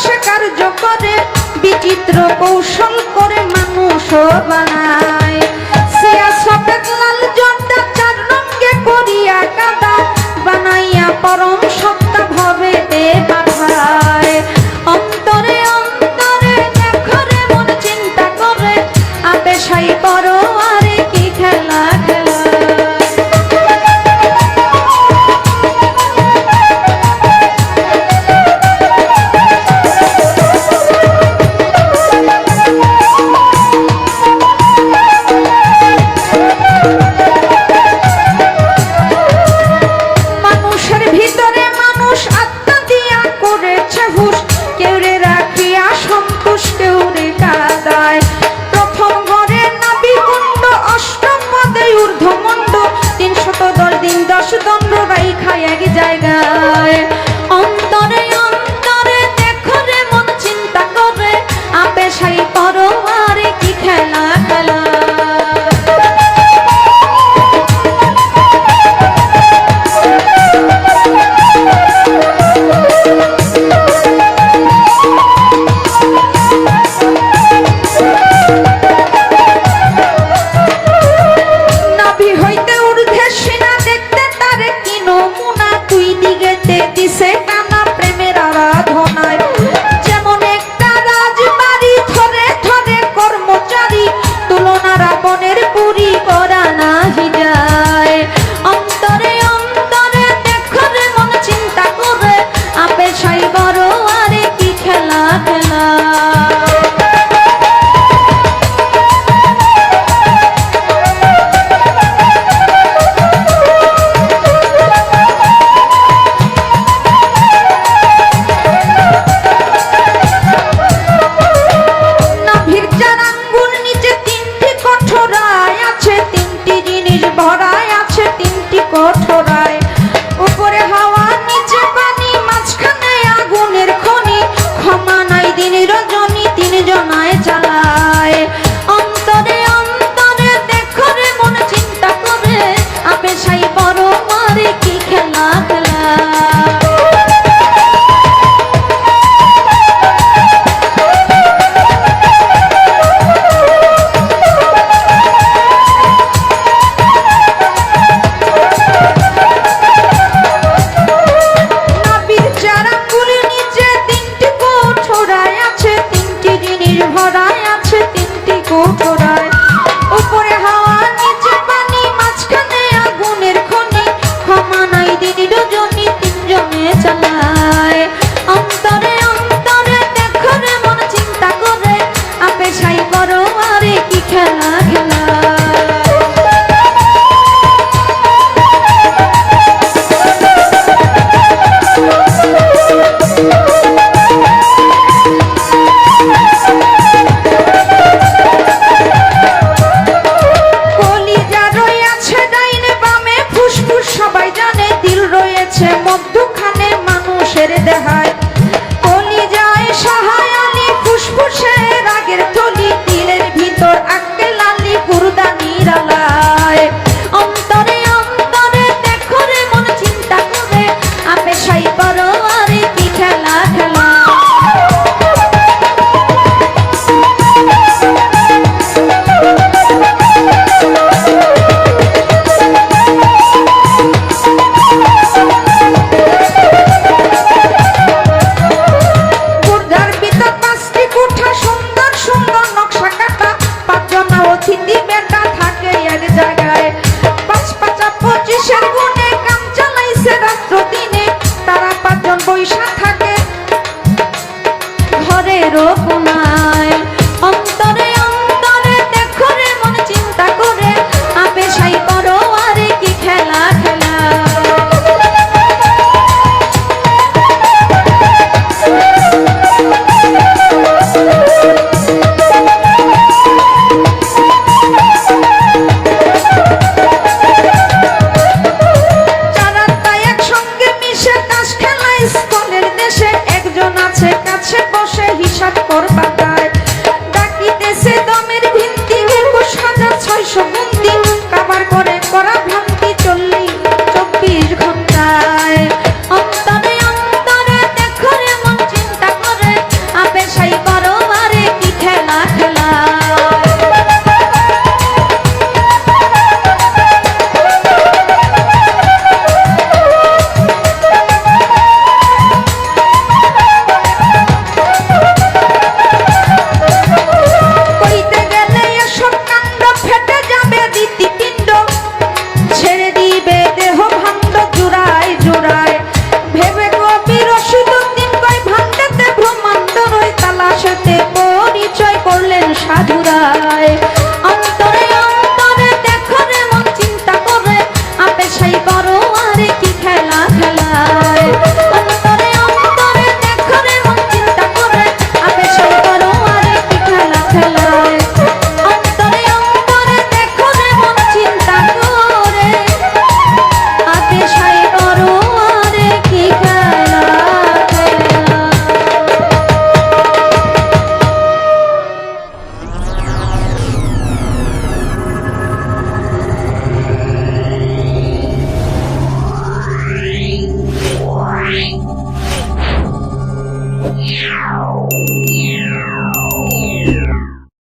সে কার্য করে, বিচিত্র কৌশল করে মানুষ বানায়। সিয়া সফেদ লাল জর্দা চার রঙে করিয়া কাদা, বানাইয়া পরম সত্তা ভবে দে পাঠায়। অন্তরে অন্তরে দেখো রে মন চিন্তা করে, আপে সাই করো আরে কি খেলা খেলা। জায়গায় অন্তরে অন্তরে দেখো রে মন চিন্তা করে, আপে সাই করো আরে কি খেলা খেলা। নাভি হইতে ঊর্ধ্বে সিনা দেখতে তারে কি নমুনা, দুই দিগেতে দিছে টানা প্রেমের আরাধনায়। যেমন একটা রাজবাড়ি ধরে ধরে কর্মচারী, তুলনা রাবণের পুরী করা নাহি যায়। অন্তরে অন্তরে দেখো রে মন চিন্তা করে, আপে সাই করো আরে কি খেলা খেলা। কঠোরায় উপরে হাওয়া নিচে পানি, মাঝখানে আগুনের খনি, ক্ষমা নাই দিন রজনী তিন জনায় চালায়। অন্তরে অন্তরে দেখো রে মন চিন্তা করে, আপে সাই বড় মারে কি খেলা খেলা। উপরে হাওয়া নিচে পানি, মাঝখানে আগুনের খনি, ক্ষমা নাই দিন রজনী তিনজনে চালায়। অন্তরে অন্তরে দেখো রে মন চিন্তা করে, আপে সাই করো আরে কি খেলা খেলা। মধ্যখানে মানুষের দেহায়, কলিজায় সাহায় আলী ফুসফুসে রাগের থলি, দিলের ভিতর আক্কে লালি গুরুদা নিরালায়। অন্তরে অন্তরে দেখো রে মন চিন্তা করে, আপে সাই করো আরে কি খেলা খেলা। বৈশা থাকে ঘরের কোনায়। অন্তরে অন্তরে দেখো রে মন চিন্তা করে, আপে সাই করো আরে কি খেলা খেলা। হিসাব করবা তাই ডাকিতেছে দমের ভিন্তি, 21,600 গুন্তি, কাবার করে করা ভ্রান্তি 24 ঘন্টায়। অন্তরে অন্তরে দেখো রে মন চিন্তা করে,